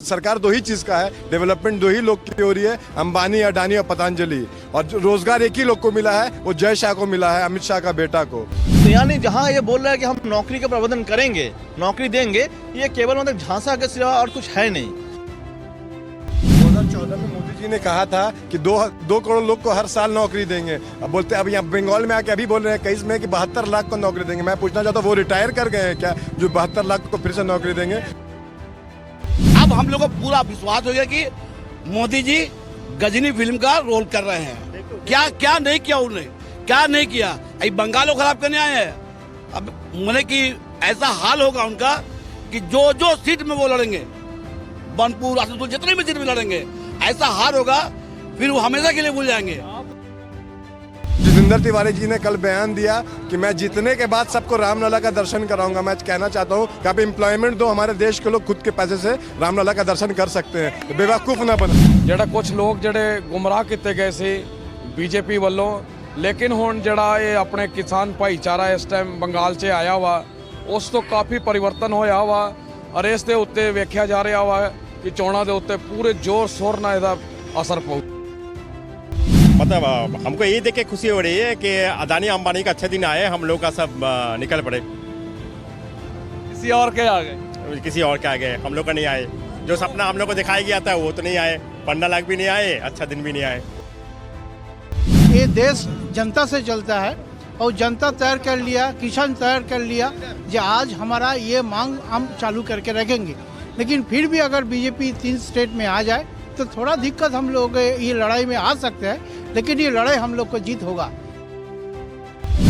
सरकार दो ही चीज का है, डेवलपमेंट दो ही लोग की हो रही है, अंबानी, अडानी और पतंजलि। और जो रोजगार एक ही लोग को मिला है, वो जय शाह को मिला है, अमित शाह का बेटा को। तो यानी जहां ये बोल रहा है कि हम नौकरी का प्रबंधन करेंगे, नौकरी देंगे, ये केवल मतलब झांसा के सिवा और कुछ है नहीं। 2014 में मोदी जी ने कहा था कि दो करोड़ लोग को हर साल नौकरी देंगे। अब बोलते अब यहाँ बंगाल में आके अभी बोल रहे हैं 21 में कि 72 लाख को नौकरी देंगे। मैं पूछना चाहता हूँ, वो रिटायर कर गए हैं क्या जो 72 लाख को फिर से नौकरी देंगे? अब हम लोग को पूरा विश्वास हो गया कि मोदी जी गजनी फिल्म का रोल कर रहे हैं। क्या नहीं किया उन्होंने, क्या नहीं किया। अभी बंगाल को खराब करने आए हैं। अब मैंने कि ऐसा हाल होगा उनका कि जो जो सीट में वो लड़ेंगे, बनपुर, आसनसोल, जितने भी सीट में लड़ेंगे, ऐसा हाल होगा, फिर वो हमेशा के लिए भूल जाएंगे। जितेंद्र तिवारी जी ने कल बयान दिया कि मैं जीतने के बाद सबको रामलला का दर्शन कराऊंगा। मैं कहना चाहता हूँ कि आप एम्प्लॉयमेंट दो, हमारे देश के लोग खुद के पैसे से रामलला का दर्शन कर सकते हैं, बेवकूफ ना बने। ਜਿਹੜਾ ਕੁਝ ਲੋਕ ਜਿਹੜੇ ਗੁੰਮਰਾਹ ਕੀਤੇ ਗਏ ਸੀ ਬੀਜੇਪੀ ਵੱਲੋਂ, ਲੇਕਿਨ ਹੁਣ ਜਿਹੜਾ ਇਹ ਆਪਣੇ ਕਿਸਾਨ ਭਾਈਚਾਰਾ ਇਸ ਟਾਈਮ ਬੰਗਾਲ 'ਚ ਆਇਆ ਵਾ, ਉਸ ਤੋਂ ਕਾਫੀ ਪਰਿਵਰਤਨ ਹੋਇਆ ਵਾ। ਔਰ ਇਸ ਦੇ ਉੱਤੇ ਵੇਖਿਆ ਜਾ ਰਿਹਾ ਵਾ ਕਿ ਚੋਣਾਂ ਦੇ ਉੱਤੇ ਪੂਰੇ ਜ਼ੋਰ ਸ਼ੋਰ ਨਾਲ ਇਹਦਾ असर पड़ू। मतलब हमको ये देख के खुशी हो रही है कि अदानी अंबानी का अच्छे दिन आए, हम लोग का सब निकल पड़े। किसी और के आ गए, किसी और के आ गए, हम लोग का नहीं आए। जो सपना हम लोग को दिखाया गया था वो तो नहीं आए, 15 लाख भी नहीं आए, अच्छा दिन भी नहीं आए। ये देश जनता से चलता है और जनता तैयार कर लिया, किसान तैयार कर लिया जो आज हमारा ये मांग हम चालू करके रखेंगे। लेकिन फिर भी अगर बीजेपी 3 स्टेट में आ जाए तो थोड़ा दिक्कत हम लोग ये लड़ाई में आ सकते हैं, लेकिन ये लड़ाई हम लोग को जीत होगा।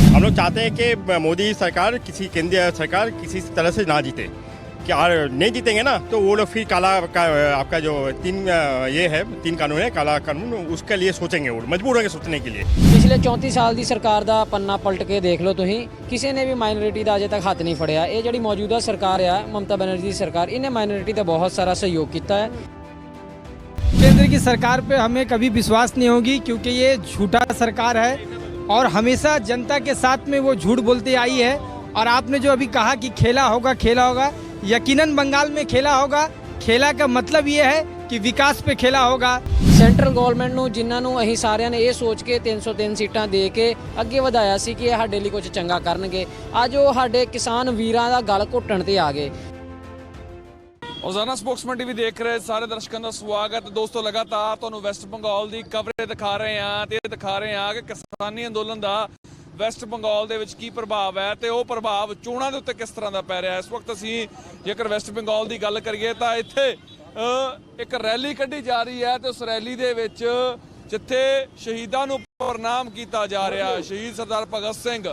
हम लोग चाहते हैं कि मोदी सरकार, किसी केंद्रीय सरकार किसी तरह से ना जीते। कि और नहीं जीतेंगे ना तो वो लोग फिर काला का आपका जो 3 कानून है, काला कानून, उसके लिए सोचेंगे, वो मजबूर होंगे सोचने के लिए। ਪਿਛਲੇ 34 ਸਾਲ ਦੀ ਸਰਕਾਰ ਦਾ ਪੰਨਾ ਪਲਟ ਕੇ ਦੇਖ ਲਓ ਤੁਸੀਂ, ਕਿਸੇ ਨੇ ਵੀ ਮਾਈਨੋਰਿਟੀ ਦਾ ਅਜੇ ਤੱਕ ਹੱਥ ਨਹੀਂ ਫੜਿਆ। ਇਹ ਜਿਹੜੀ ਮੌਜੂਦਾ ਸਰਕਾਰ ਆ, ਮਮਤਾ ਬੈਨਰਜੀ ਦੀ ਸਰਕਾਰ, ਇਹਨੇ ਮਾਈਨੋਰਿਟੀ ਦਾ ਬਹੁਤ ਸਾਰਾ ਸਹਿਯੋਗ ਕੀਤਾ ਹੈ। केंद्र की सरकार पे हमें कभी विश्वास नहीं होगी, क्योंकि ये झूठा सरकार है और हमेशा जनता के साथ में वो झूठ बोलते आई है। और आपने जो अभी कहा कि खेला होगा, यकीनन बंगाल में खेला होगा। खेला का मतलब ये है कि विकास पे खेला होगा। ਸੈਂਟਰਲ ਗਵਰਨਮੈਂਟ ਨੂੰ, ਜਿਨ੍ਹਾਂ ਨੂੰ ਅਸੀਂ ਸਾਰਿਆਂ ਨੇ ਇਹ ਸੋਚ ਕੇ 303 ਸੀਟਾਂ ਦੇ ਕੇ ਅੱਗੇ ਵਧਾਇਆ ਸੀ ਕਿ ਇਹ ਸਾਡੇ ਲਈ ਕੁਝ ਚੰਗਾ ਕਰਨਗੇ, ਅੱਜ ਉਹ ਸਾਡੇ ਕਿਸਾਨ ਵੀਰਾਂ ਦਾ ਗਲ ਘੁੱਟਣ ਤੇ ਆ ਗਏ। ਰੋਜ਼ਾਨਾ ਸਪੋਕਸਮੈਨ ਟੀਵੀ ਦੇਖ ਰਹੇ ਸਾਰੇ ਦਰਸ਼ਕਾਂ ਦਾ ਸਵਾਗਤ। ਦੋਸਤੋ, ਲਗਾਤਾਰ ਤੁਹਾਨੂੰ ਵੈਸਟ ਬੰਗਾਲ ਦੀ ਕਵਰੇਜ ਦਿਖਾ ਰਹੇ ਹਾਂ ਤੇ ਦਿਖਾ ਰਹੇ ਹਾਂ ਕਿ ਕਿਸਾਨੀ ਅੰਦੋਲਨ ਦਾ ਵੈਸਟ ਬੰਗਾਲ ਦੇ ਵਿੱਚ ਕੀ ਪ੍ਰਭਾਵ ਹੈ ਤੇ ਉਹ ਪ੍ਰਭਾਵ ਚੋਣਾਂ ਦੇ ਉੱਤੇ ਕਿਸ ਤਰ੍ਹਾਂ ਦਾ ਪੈ ਰਿਹਾ ਹੈ। ਇਸ ਵਕਤ ਅਸੀਂ ਜੇਕਰ ਵੈਸਟ ਬੰਗਾਲ ਦੀ ਗੱਲ ਕਰੀਏ ਤਾਂ ਇੱਥੇ ਇੱਕ ਰੈਲੀ ਕੱਢੀ ਜਾ ਰਹੀ ਹੈ ਤੇ ਉਸ ਰੈਲੀ ਦੇ ਵਿੱਚ ਜਿੱਥੇ ਸ਼ਹੀਦਾਂ ਨੂੰ ਪ੍ਰਣਾਮ ਕੀਤਾ ਜਾ ਰਿਹਾ, ਸ਼ਹੀਦ ਸਰਦਾਰ ਭਗਤ ਸਿੰਘ,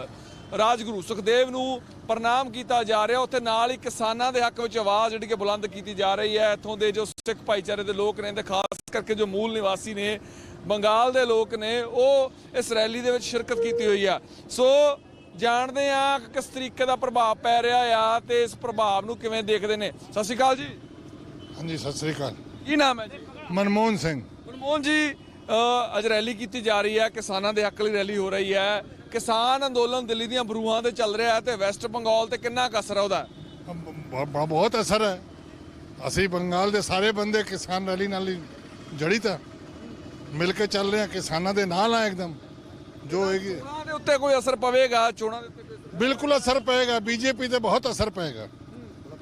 ਰਾਜਗੁਰੂ ਸੁਖਦੇਵ ਨੂੰ ਪ੍ਰਣਾਮ ਕੀਤਾ ਜਾ ਰਿਹਾ, ਉੱਥੇ ਨਾਲ ਹੀ ਕਿਸਾਨਾਂ ਦੇ ਹੱਕ ਵਿੱਚ ਆਵਾਜ਼ ਜਿਹੜੀ ਕਿ ਬੁਲੰਦ ਕੀਤੀ ਜਾ ਰਹੀ ਹੈ। ਇੱਥੋਂ ਦੇ ਜੋ ਸਿੱਖ ਭਾਈਚਾਰੇ ਦੇ ਲੋਕ ਨੇ ਤੇ ਖਾਸ ਕਰਕੇ ਜੋ ਮੂਲ ਨਿਵਾਸੀ ਨੇ, ਬੰਗਾਲ ਦੇ ਲੋਕ ਨੇ, ਉਹ ਇਸ ਰੈਲੀ ਦੇ ਵਿੱਚ ਸ਼ਿਰਕਤ ਕੀਤੀ ਹੋਈ ਆ। ਸੋ ਜਾਣਦੇ ਆ ਕਿ ਕਿਸ ਤਰੀਕੇ ਦਾ ਪ੍ਰਭਾਵ ਪੈ ਰਿਹਾ ਆ ਤੇ ਇਸ ਪ੍ਰਭਾਵ ਨੂੰ ਕਿਵੇਂ ਦੇਖਦੇ ਨੇ। ਸਤਿ ਸ਼੍ਰੀ ਅਕਾਲ ਜੀ। ਹਾਂਜੀ, ਸਤਿ ਸ੍ਰੀ ਅਕਾਲ। ਕੀ ਨਾਮ ਹੈ ਜੀ? ਮਨਮੋਹਨ ਸਿੰਘ। ਮਨਮੋਹਨ ਜੀ, ਅੱਜ ਰੈਲੀ ਕੀਤੀ ਜਾ ਰਹੀ ਹੈ, ਕਿਸਾਨਾਂ ਦੇ ਹੱਕ ਲਈ ਰੈਲੀ ਹੋ ਰਹੀ ਹੈ। ਕਿਸਾਨ ਅੰਦੋਲਨ ਦਿੱਲੀ ਦੀਆਂ ਬਰੂਹਾਂ ਤੇ ਚੱਲ ਰਿਹਾ ਹੈ ਤੇ ਵੈਸਟ ਬੰਗਾਲ ਤੇ ਕਿੰਨਾ ਕੁ ਅਸਰ ਹੈ ਉਹਦਾ? ਬਹੁਤ ਅਸਰ ਹੈ। ਅਸੀਂ ਬੰਗਾਲ ਦੇ ਸਾਰੇ ਬੰਦੇ ਕਿਸਾਨ ਰੈਲੀ ਨਾਲ ਹੀ ਜੜਿਤ ਆ, ਮਿਲ ਕੇ ਚੱਲ ਰਹੇ ਆ, ਕਿਸਾਨਾਂ ਦੇ ਨਾਲ ਆ ਇੱਕਦਮ। ਜੋ ਹੋਏਗੀ ਚੋਣਾਂ ਦੇ ਉੱਤੇ ਕੋਈ ਅਸਰ ਪਵੇਗਾ? ਚੋਣਾਂ ਦੇ ਉੱਤੇ ਬਿਲਕੁਲ ਅਸਰ ਪਏਗਾ, ਬੀਜੇਪੀ ਤੇ ਬਹੁਤ ਅਸਰ ਪਏਗਾ।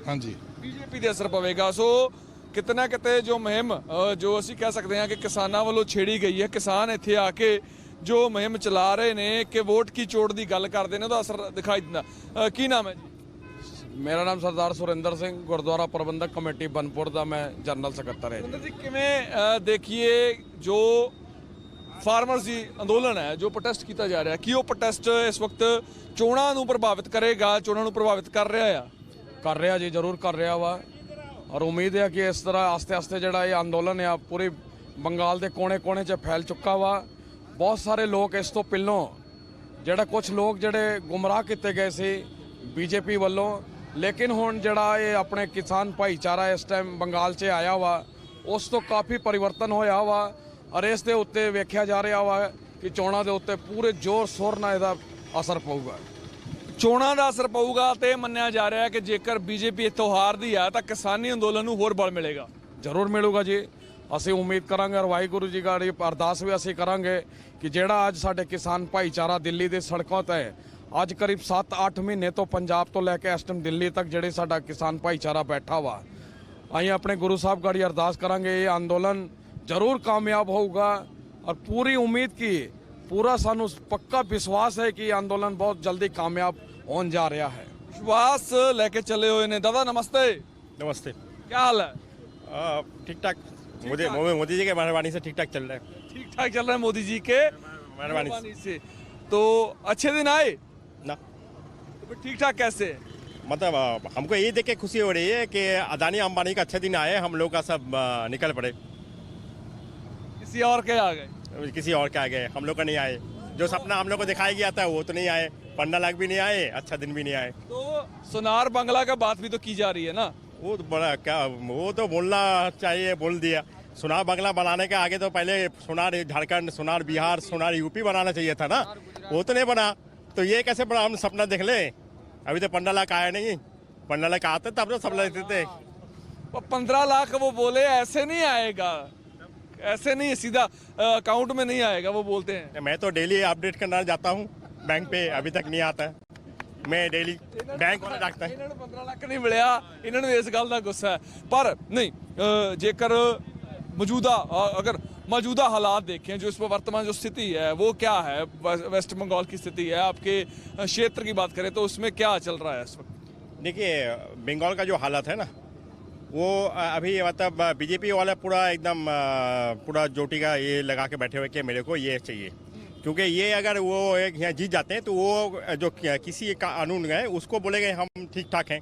ਹਾਂਜੀ, ਬੀਜੇਪੀ ਦੇ ਅਸਰ ਪਵੇਗਾ। ਸੋ ਕਿਤੇ ਨਾ ਕਿਤੇ ਜੋ ਮੁਹਿੰਮ ਜੋ ਅਸੀਂ ਕਹਿ ਸਕਦੇ ਹਾਂ ਕਿ ਕਿਸਾਨਾਂ ਵੱਲੋਂ ਛੇੜੀ ਗਈ ਹੈ, ਕਿਸਾਨ ਇੱਥੇ ਆ ਕੇ ਜੋ ਮੁਹਿੰਮ ਚਲਾ ਰਹੇ ਨੇ ਕਿ ਵੋਟ ਕੀ ਚੋੜ ਦੀ ਗੱਲ ਕਰਦੇ ਨੇ, ਉਹਦਾ ਅਸਰ ਦਿਖਾਈ ਦਿੰਦਾ। ਕੀ ਨਾਮ ਹੈ ਜੀ? ਮੇਰਾ ਨਾਮ ਸਰਦਾਰ ਸੁਰਿੰਦਰ ਸਿੰਘ, ਗੁਰਦੁਆਰਾ ਪ੍ਰਬੰਧਕ ਕਮੇਟੀ ਬਨਪੁਰ ਦਾ ਮੈਂ ਜਨਰਲ ਸਕੱਤਰ ਹਾਂ ਜੀ। ਕਿਵੇਂ ਦੇਖੀਏ ਜੋ ਫਾਰਮਰਸ ਦੀ ਅੰਦੋਲਨ ਹੈ, ਜੋ ਪ੍ਰੋਟੈਸਟ ਕੀਤਾ ਜਾ ਰਿਹਾ, ਕੀ ਉਹ ਪ੍ਰੋਟੈਸਟ ਇਸ ਵਕਤ ਚੋਣਾਂ ਨੂੰ ਪ੍ਰਭਾਵਿਤ ਕਰੇਗਾ, ਚੋਣਾਂ ਨੂੰ ਪ੍ਰਭਾਵਿਤ ਕਰ ਰਿਹਾ ਆ? ਕਰ ਰਿਹਾ ਜੀ, ਜ਼ਰੂਰ ਕਰ ਰਿਹਾ ਵਾ। ਔਰ ਉਮੀਦ ਹੈ ਕਿ ਇਸ ਤਰ੍ਹਾਂ ਆਸਤੇ ਆਸਤੇ ਜਿਹੜਾ ਇਹ ਅੰਦੋਲਨ ਆ ਪੂਰੇ ਬੰਗਾਲ ਦੇ ਕੋਨੇ-ਕੋਨੇ 'ਚ ਫੈਲ ਚੁੱਕਾ ਵਾ। ਬਹੁਤ ਸਾਰੇ ਲੋਕ ਇਸ ਤੋਂ ਪਹਿਲੋਂ ਜਿਹੜਾ ਕੁਝ ਲੋਕ ਜਿਹੜੇ ਗੁੰਮਰਾਹ ਕੀਤੇ ਗਏ ਸੀ ਬੀਜੇਪੀ ਵੱਲੋਂ, ਲੇਕਿਨ ਹੁਣ ਜਿਹੜਾ ਇਹ ਆਪਣੇ ਕਿਸਾਨ ਭਾਈਚਾਰਾ ਇਸ ਟਾਈਮ ਬੰਗਾਲ 'ਚ ਆਇਆ ਵਾ, ਉਸ ਤੋਂ ਕਾਫੀ ਪਰਿਵਰਤਨ ਹੋਇਆ ਵਾ। ਔਰ ਇਸ ਦੇ ਉੱਤੇ ਵੇਖਿਆ ਜਾ ਰਿਹਾ ਵਾ ਕਿ ਚੋਣਾਂ ਦੇ ਉੱਤੇ ਪੂਰੇ ਜ਼ੋਰ ਸ਼ੋਰ ਨਾਲ ਇਹਦਾ ਅਸਰ ਪਊਗਾ। ਚੋਣਾਂ ਦਾ ਅਸਰ ਪਊਗਾ ਤੇ ਮੰਨਿਆ ਜਾ ਰਿਹਾ ਹੈ ਕਿ ਜੇਕਰ ਬੀਜੇਪੀ ਇੱਥੋਂ ਹਾਰਦੀ ਆ ਤਾਂ ਕਿਸਾਨੀ ਅੰਦੋਲਨ ਨੂੰ ਹੋਰ ਬਲ ਮਿਲੇਗਾ। ਜ਼ਰੂਰ ਮਿਲੂਗਾ ਜੀ। ਅਸੀਂ ਉਮੀਦ ਕਰਾਂਗੇ ਔਰ ਵਾਹਿਗੁਰੂ ਜੀ ਗਾੜੀ ਅਰਦਾਸ ਵੀ ਅਸੀਂ ਕਰਾਂਗੇ ਕਿ ਜਿਹੜਾ ਅੱਜ ਸਾਡੇ ਕਿਸਾਨ ਭਾਈਚਾਰਾ ਦਿੱਲੀ ਦੇ ਸੜਕਾਂ ਤੇ ਅੱਜ ਕਰੀਬ 7-8 ਮਹੀਨੇ ਤੋਂ ਪੰਜਾਬ ਤੋਂ ਲੈ ਕੇ ਇਸ ਟਾਈਮ ਦਿੱਲੀ ਤੱਕ ਜਿਹੜੇ ਸਾਡਾ ਕਿਸਾਨ ਭਾਈਚਾਰਾ ਬੈਠਾ ਵਾ, ਅਸੀਂ ਆਪਣੇ ਗੁਰੂ ਸਾਹਿਬ ਗਾੜੀ ਅਰਦਾਸ ਕਰਾਂਗੇ ਇਹ ਅੰਦੋਲਨ ਜ਼ਰੂਰ ਕਾਮਯਾਬ ਹੋਊਗਾ। ਔਰ ਪੂਰੀ ਉਮੀਦ ਕੀ पूरा सानू पक्का विश्वास है कि आंदोलन बहुत जल्दी कामयाब होने जा रहा है। विश्वास लेके चले हुए ने। दादा नमस्ते। नमस्ते। क्या हाल है? ठीक ठाक। मोदी जी के मेहरबानी से ठीक ठाक चल रहा है। ठीक ठाक चल रहा है मोदी जी के मेहरबानी से। तो अच्छे दिन आए ना? तो ठीक ठाक कैसे? मतलब हमको ये देख के खुशी हो रही है कि अदानी अंबानी का अच्छे दिन आए, हम लोग का सब निकल पड़े। किसी और के आ गए? किसी और के आ गए, हम लोग का नहीं आए। जो सपना हम लोग को दिखाया गया था वो तो नहीं आए। 15 लाख भी नहीं आए, अच्छा दिन भी नहीं आए। तो सोनार बंगला का बात भी तो की जा रही है ना? वो तो बड़ा क्या, वो तो बोलना चाहिए, बोल दिया। सोनार बंगला बनाने के आगे तो पहले सोनार झारखंड, सोनार बिहार, सोनार यूपी बनाना चाहिए था ना। वो तो नहीं बना, तो ये कैसे बड़ा हम सपना देख ले। अभी तो 15 लाख आया नहीं। 15 लाख आते तब तो सब लेते थे। 15 लाख वो बोले ऐसे नहीं आएगा, ऐसे नहीं सीधा अकाउंट में नहीं आएगा वो बोलते हैं। मैं तो डेली अपडेट करना जाता हूँ बैंक पे, अभी तक नहीं आता है। मैं डेली बैंक वाला डाकता है। इन्होंने 15 लाख नहीं मिलिया, इन्होंने इस गल का गुस्सा है। पर नहीं, जेकर मौजूदा अगर मौजूदा हालात देखें, जो इस पर वर्तमान जो स्थिति है वो क्या है, वेस्ट बंगाल की स्थिति है, आपके क्षेत्र की बात करें तो उसमें क्या चल रहा है इस वक्त? देखिए, बंगाल का जो हालत है ना, वो अभी मतलब बीजेपी वाला पूरा एकदम पूरा जोटी का ये लगा के बैठे हुए कि मेरे को ये चाहिए। क्योंकि ये अगर वो एक यहाँ जीत जाते हैं तो वो जो किसी कानून है उसको बोलेंगे हम ठीक ठाक हैं।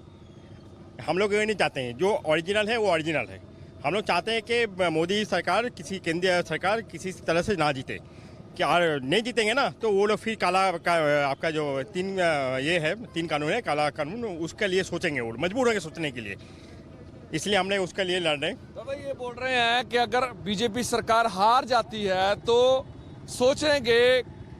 हम लोग ये नहीं चाहते हैं, जो ओरिजिनल है वो ओरिजिनल है। हम लोग चाहते हैं कि मोदी सरकार, किसी केंद्रीय सरकार किसी तरह से ना जीते। कि और नहीं जीतेंगे ना तो वो लोग फिर काला आपका जो तीन कानून है, काला कानून, उसके लिए सोचेंगे, वो मजबूर होंगे सोचने के लिए। इसलिए हमने उसके लिए लड़ रहे हैं। दादा ये बोल रहे हैं कि अगर बीजेपी सरकार हार जाती है तो सोचेंगे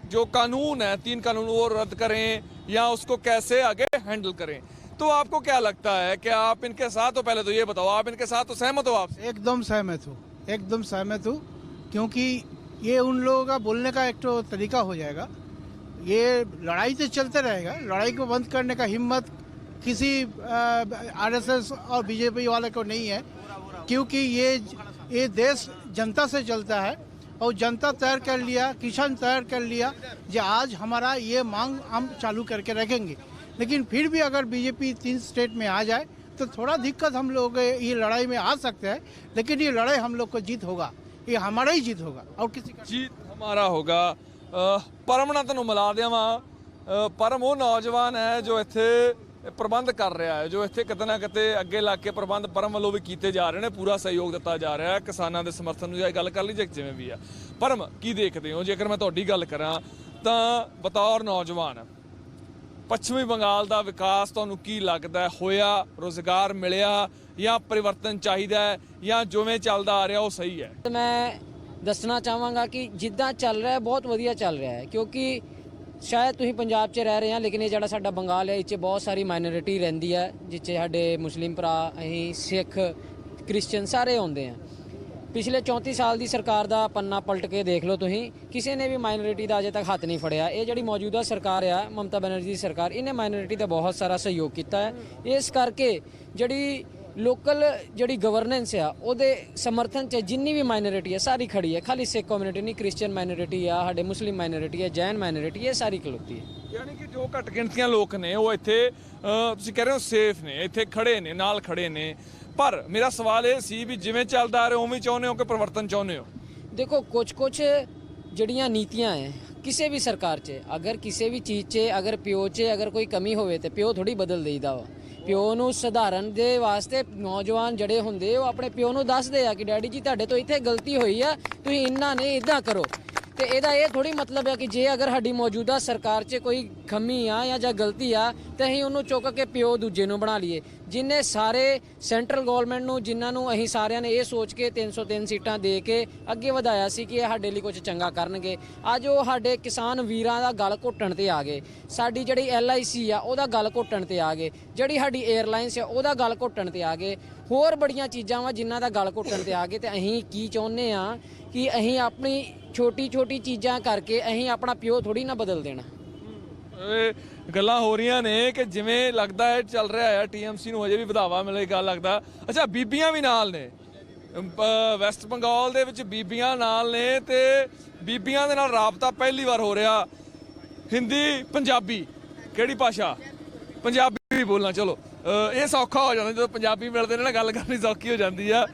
जो कानून है, 3 कानून, वो रद्द करें या उसको कैसे आगे हैंडल करें। तो आपको क्या लगता है कि आप इनके साथ हो? पहले तो ये बताओ, आप इनके साथ तो सहमत हो? आप एकदम सहमत हूँ, एकदम सहमत हूँ। क्योंकि ये उन लोगों का बोलने का एक तो तरीका हो जाएगा। ये लड़ाई तो चलते रहेगा, लड़ाई को बंद करने का हिम्मत किसी आरएसएस और बीजेपी वाले को नहीं है। क्योंकि ये देश जनता से चलता है और जनता तैयार कर लिया, किसान तैयार कर लिया जो आज हमारा ये मांग हम चालू करके रखेंगे। लेकिन फिर भी अगर बीजेपी 3 स्टेट में आ जाए तो थोड़ा दिक्कत हम लोग ये लड़ाई में आ सकते हैं। लेकिन ये लड़ाई हम लोग को जीत होगा, ये हमारा ही जीत होगा और किसी का जीत हमारा होगा। परम ना तैनूं मिला देवां, परम वो नौजवान है जो इत्थे प्रबंध कर रहा है, जो इत्थे किते ना किते अगे ला के प्रबंध परम वालों भी कीते जा रहे हैं, पूरा सहयोग दिता जा रहा है किसानां दे समर्थन नूं। गल कर ली जिवें भी है। परम की देखते हो, जेकर मैं तुहाडी गल करां तां बतौर नौजवान पश्चिमी बंगाल का विकास तुहानूं की लगदा है, होया, रोजगार मिलिया या परिवर्तन चाहिदा है या जिवें चलदा आ रहा वो सही है? मैं दसना चाहांगा कि जिद्दां चल रहा है बहुत वधिया चल रहा है। क्योंकि शायद तुसीं पंजाब 'च रह रहे हैं, लेकिन ये जिहड़ा साडा बंगाल है इस बहुत सारी माइनॉरिटी रहिंदी है, जिस साडे मुस्लिम भरा, अहीं सिख, क्रिश्चियन सारे आउंदे हैं। पिछले 34 साल की सरकार का पन्ना पलट के देख लो तुसीं, किसी ने भी माइनॉरिटी का अजे तक हाथ नहीं फड़िया। ये जिहड़ी मौजूदा सरकार है, ममता बनर्जी सरकार, इन्हें माइनॉरिटी का बहुत सारा सहयोग किया है। इस करके जिहड़ी लोकल जिहड़ी गवर्नेंस आ उहदे समर्थन च जिन्नी भी माइनॉरिटी है सारी खड़ी है। खाली सिख कम्यूनिटी नहीं, क्रिश्चियन माइनॉरिटी आ, साडे मुस्लिम माइनॉरिटी है, जैन माइनॉरिटी, ये सारी खलोती है। यानी कि जो घट गिणतियां लोग ने वो इत्थे तुसीं कह रहे हो सेफ ने, इत्थे खड़े ने, नाल खड़े ने। पर मेरा सवाल ये सी भी जिवें चलदा आ रहा उवें चाहुंदे हो कि परिवर्तन चाहुंदे हो? देखो कुछ जड़ियाँ नीतियाँ हैं किसी भी सरकार च, अगर किसी भी चीज़ च अगर प्यो च अगर कोई कमी होवे तो प्यो थोड़ी बदल देईदा वा। प्यो नूं सुधारन दे वास्ते नौजवान जड़े हुंदे वो अपने प्यो नूं दसदे आ कि डैडी जी तुहाडे तो इत्थे गलती होई आ, तुसीं इन्ना नहीं इदां करो। तो ਇਹਦਾ ਇਹ थोड़ी मतलब है कि जे अगर साडी मौजूदा सरकार 'ਚ कोई कमी आ या जां गलती आ तो असीं ਉਹਨੂੰ चुक के प्यो दूजे ਨੂੰ बना लीए। ਜਿਨੇ ਸਾਰੇ ਸੈਂਟਰਲ ਗਵਰਨਮੈਂਟ ਨੂੰ, ਜਿਨ੍ਹਾਂ ਨੂੰ ਅਸੀਂ ਸਾਰਿਆਂ ਨੇ ਇਹ ਸੋਚ ਕੇ 303 ਸੀਟਾਂ ਦੇ ਕੇ ਅੱਗੇ ਵਧਾਇਆ ਸੀ ਕਿ ਇਹ ਸਾਡੇ ਲਈ ਕੁਝ ਚੰਗਾ ਕਰਨਗੇ, ਅੱਜ ਉਹ ਸਾਡੇ ਕਿਸਾਨ ਵੀਰਾਂ ਦਾ ਗਲ ਘੁੱਟਣ ਤੇ ਆ ਗਏ। ਸਾਡੀ ਜਿਹੜੀ LIC ਆ ਉਹਦਾ ਗਲ ਘੁੱਟਣ ਤੇ ਆ ਗਏ, ਜਿਹੜੀ ਸਾਡੀ 에ਅਰਲਾਈਨਸ ਆ ਉਹਦਾ ਗਲ ਘੁੱਟਣ ਤੇ ਆ ਗਏ, ਹੋਰ ਬੜੀਆਂ ਚੀਜ਼ਾਂ ਵਾ ਜਿਨ੍ਹਾਂ ਦਾ ਗਲ ਘੁੱਟਣ ਤੇ ਆ ਗਏ। ਤੇ ਅਸੀਂ ਕੀ ਚਾਹੁੰਦੇ ਆ ਕਿ ਅਸੀਂ ਆਪਣੀ ਛੋਟੀ ਛੋਟੀ ਚੀਜ਼ਾਂ ਕਰਕੇ ਅਸੀਂ ਆਪਣਾ ਪਿਓ ਥੋੜੀ ਨਾ ਬਦਲ ਦੇਣਾ। ਇਹ ਗੱਲਾਂ ਹੋ ਰਹੀਆਂ ਨੇ ਕਿ ਜਿਵੇਂ ਲੱਗਦਾ ਹੈ ਚੱਲ ਰਿਹਾ ਹੈ TMC ਨੂੰ ਹਜੇ ਵੀ ਵਧਾਵਾ ਮਿਲੇਗਾ ਲੱਗਦਾ। ਅੱਛਾ, ਬੀਬੀਆਂ ਵੀ ਨਾਲ ਨੇ ਵੈਸਟ ਬੰਗਾਲ ਦੇ ਵਿੱਚ, ਬੀਬੀਆਂ ਨਾਲ ਨੇ ਤੇ ਬੀਬੀਆਂ ਦੇ ਨਾਲ ਰਾਬਤਾ ਪਹਿਲੀ ਵਾਰ ਹੋ ਰਿਹਾ। ਹਿੰਦੀ, ਪੰਜਾਬੀ, ਕਿਹੜੀ ਭਾਸ਼ਾ? ਪੰਜਾਬੀ ਵੀ ਬੋਲਣਾ। ਚਲੋ ਇਹ ਸੌਖਾ ਹੋ ਜਾਂਦਾ ਜਦੋਂ ਪੰਜਾਬੀ ਮਿਲਦੇ ਨੇ ਨਾ, ਗੱਲ ਕਰਨੀ ਸੌਖੀ ਹੋ ਜਾਂਦੀ ਆ।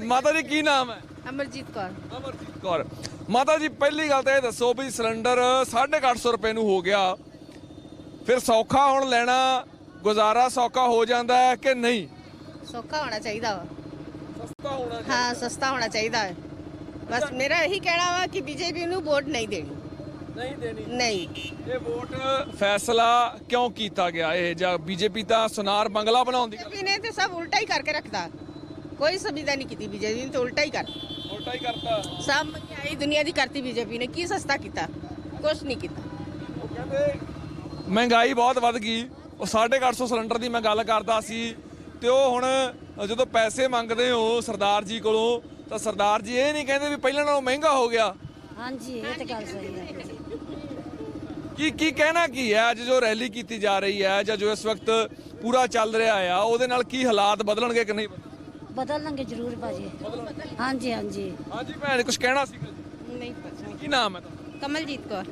ਮਾਤਾ ਜੀ ਕੀ ਨਾਮ ਹੈ? ਅਮਰਜੀਤ ਕੌਰ। ਅਮਰਜੀਤ ਕੌਰ। ਮਾਤਾ ਜੀ ਪਹਿਲੀ ਗੱਲ ਤਾਂ ਇਹ ਦੱਸੋ ਵੀ ਸਿਲੰਡਰ 850 ਰੁਪਏ ਨੂੰ ਹੋ ਗਿਆ, ਫਿਰ ਸੌਖਾ ਹੁਣ ਲੈਣਾ, ਗੁਜ਼ਾਰਾ ਸੌਖਾ ਹੋ ਜਾਂਦਾ ਹੈ ਕਿ ਨਹੀਂ? ਸੌਖਾ ਹੋਣਾ ਚਾਹੀਦਾ ਵਾ। ਸਸਤਾ ਹੋਣਾ ਚਾਹੀਦਾ। ਹਾਂ, ਸਸਤਾ ਹੋਣਾ ਚਾਹੀਦਾ ਹੈ। ਬਸ ਮੇਰਾ ਇਹੀ ਕਹਿਣਾ ਵਾ ਕਿ BJP ਨੂੰ ਵੋਟ ਨਹੀਂ ਦੇਣੀ। ਨਹੀਂ। ਇਹ ਵੋਟ ਫੈਸਲਾ ਕਿਉਂ ਕੀਤਾ ਗਿਆ ਇਹ? ਜਾਂ BJP ਤਾਂ ਸੁਨਾਰ ਬੰਗਲਾ ਬਣਾਉਣ ਦੀ BJP ਨੇ ਤੇ ਸਭ ਉਲਟਾ ਹੀ ਕਰਕੇ ਰੱਖਦਾ, ਕੋਈ ਸੁਵਿਧਾ ਨਹੀਂ ਕੀਤੀ BJP ਨੇ, ਤੇ ਉਲਟਾ ਹੀ ਕਰਤਾ। ਸਭ ਮਹਿੰਗਾਈ ਦੁਨੀਆ ਦੀ ਕਰਤੀ BJP ਨੇ। ਕੀ ਸਸਤਾ ਕੀਤਾ? ਕੁਛ ਨਹੀਂ ਕੀਤਾ। ਉਹ ਕਹਿੰਦੇ ਮਹਿੰਗਾਈ ਬਹੁਤ ਵੱਧ ਗਈ। ਉਹ 850 ਸਿਲੰਡਰ ਦੀ ਮੈਂ ਗੱਲ ਕਰਦਾ ਸੀ ਤੇ ਉਹ ਹੁਣ ਜਦੋਂ ਪੈਸੇ ਮੰਗਦੇ ਹੋ ਸਰਦਾਰ ਜੀ ਕੋਲੋਂ ਤਾਂ ਸਰਦਾਰ ਜੀ ਇਹ ਨਹੀਂ ਕਹਿੰਦੇ ਵੀ ਪਹਿਲਾਂ ਨਾਲੋਂ ਮਹਿੰਗਾ ਹੋ ਗਿਆ। ਹਾਂਜੀ, ਇਹ ਤਾਂ ਗੱਲ ਸਹੀ ਹੈ। ਕੀ ਕਹਿਣਾ ਕੀ ਹੈ ਅੱਜ ਜੋ ਰੈਲੀ ਕੀਤੀ ਜਾ ਰਹੀ ਹੈ ਜਾਂ ਜੋ ਇਸ ਵਕਤ ਪੂਰਾ ਚੱਲ ਰਿਹਾ ਆ, ਉਹਦੇ ਨਾਲ ਕੀ ਹਾਲਾਤ ਬਦਲਣਗੇ ਕਿ ਨਹੀਂ? ਬਦਲਣਗੇ ਜ਼ਰੂਰ ਭਾਜੀ। ਹਾਂਜੀ ਹਾਂਜੀ ਹਾਂਜੀ ਭੈਣ, ਕੁਝ ਕਹਿਣਾ ਸੀ? ਨਹੀਂ। ਕੀ ਨਾਮ ਹੈ ਤੁਹਾਡਾ? ਕਮਲਜੀਤ ਕੌਰ।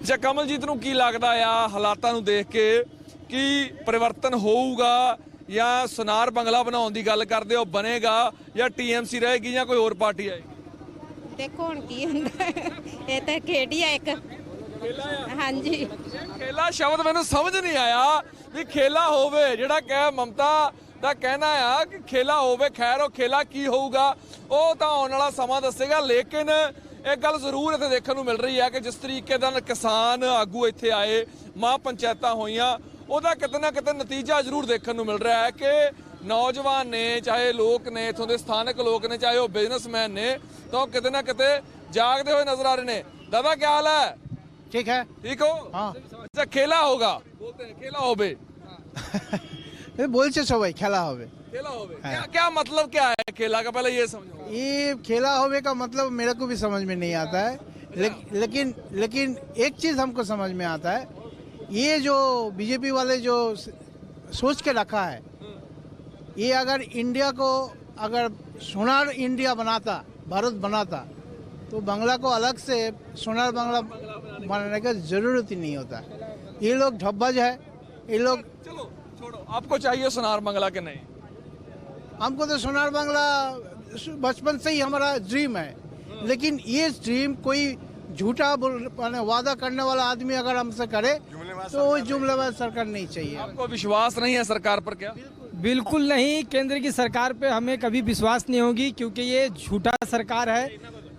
ਅੱਛਾ, ਕਮਲਜੀਤ ਨੂੰ ਕੀ ਲੱਗਦਾ ਆ ਹਾਲਾਤਾਂ ਨੂੰ ਦੇਖ ਕੇ ਕਿ ਪਰਿਵਰਤਨ ਹੋਊਗਾ ਜਾਂ ਸੁਨਾਰ ਬੰਗਲਾ ਬਣਾਉਣ ਦੀ ਗੱਲ ਕਰਦੇ ਹੋ, ਬਣੇਗਾ ਜਾਂ TMC ਰਹੇਗੀ ਜਾਂ ਕੋਈ ਹੋਰ ਪਾਰਟੀ ਆਏਗੀ? ਦੇਖੋ ਹੁਣ ਕੀ ਹੁੰਦਾ। ਇਹ ਤਾਂ ਖੇਡ ਹੀ ਆ ਇੱਕ। ਹਾਂਜੀ। ਖੇਲਾ ਸ਼ਬਦ ਮੈਨੂੰ ਸਮਝ ਨਹੀਂ ਆਇਆ ਵੀ ਖੇਲਾ ਹੋਵੇ, ਜਿਹੜਾ ਕਹਿ ਮਮਤਾ ਦਾ ਕਹਿਣਾ ਆ ਕਿ ਖੇਲਾ ਹੋਵੇ। ਖੈਰ, ਉਹ ਖੇਲਾ ਕੀ ਹੋਊਗਾ ਉਹ ਤਾਂ ਆਉਣ ਵਾਲਾ ਸਮਾਂ ਦੱਸੇਗਾ। ਲੇਕਿਨ ਇੱਕ ਗੱਲ ਜ਼ਰੂਰ ਇੱਥੇ ਦੇਖਣ ਨੂੰ ਮਿਲ ਰਹੀ ਹੈ ਕਿ ਜਿਸ ਤਰੀਕੇ ਨਾਲ ਕਿਸਾਨ ਆਗੂ ਇੱਥੇ ਆਏ, ਮਾਂ ਪੰਚਾਇਤਾਂ ਹੋਈਆਂ, ਉਹਦਾ ਕਿਤੇ ਨਾ ਕਿਤੇ ਨਤੀਜਾ ਜ਼ਰੂਰ ਦੇਖਣ ਨੂੰ ਮਿਲ ਰਿਹਾ ਹੈ ਕਿ ਨੌਜਵਾਨ ਨੇ, ਚਾਹੇ ਲੋਕ ਨੇ ਇੱਥੋਂ ਦੇ ਸਥਾਨਕ ਲੋਕ ਨੇ, ਚਾਹੇ ਉਹ ਬਿਜ਼ਨਸਮੈਨ ਨੇ, ਤਾਂ ਉਹ ਕਿਤੇ ਨਾ ਕਿਤੇ ਜਾਗਦੇ ਹੋਏ नजर आ रहे ने। दादा क्या हाल है? ठीक है। ठीक हो? हाँ। अच्छा, खेला होगा, बोलते हैं खेला होबे। बोलছে सबाई खेला होवे। खेला होबे क्या क्या मतलब क्या है खेला का? पहले ये समझो। ये खेला होवे का मतलब मेरे को भी समझ में नहीं आता है, लेकिन एक चीज हमको समझ में आता है, ये जो बीजेपी वाले जो सोच के रखा है, ये अगर इंडिया को अगर सोनार इंडिया बनाता, भारत बनाता, तो बांग्ला को अलग से सोनार बांग्ला बनाने का जरूरत ही नहीं होता। ये लोग ढब्बाज है, ये लोग। चलो छोड़ो, आपको चाहिए सोनार बांग्ला के नहीं? हमको तो सोनार बांग्ला बचपन से ही हमारा ड्रीम है, लेकिन ये ड्रीम कोई झूठा वादा करने वाला आदमी अगर हमसे करे तो वो जुमलेबाज सरकार नहीं चाहिए। आपको विश्वास नहीं है सरकार पर? क्या बिल्कुल नहीं, केंद्र की सरकार पे हमें कभी विश्वास नहीं होगी, क्योंकि ये झूठा सरकार है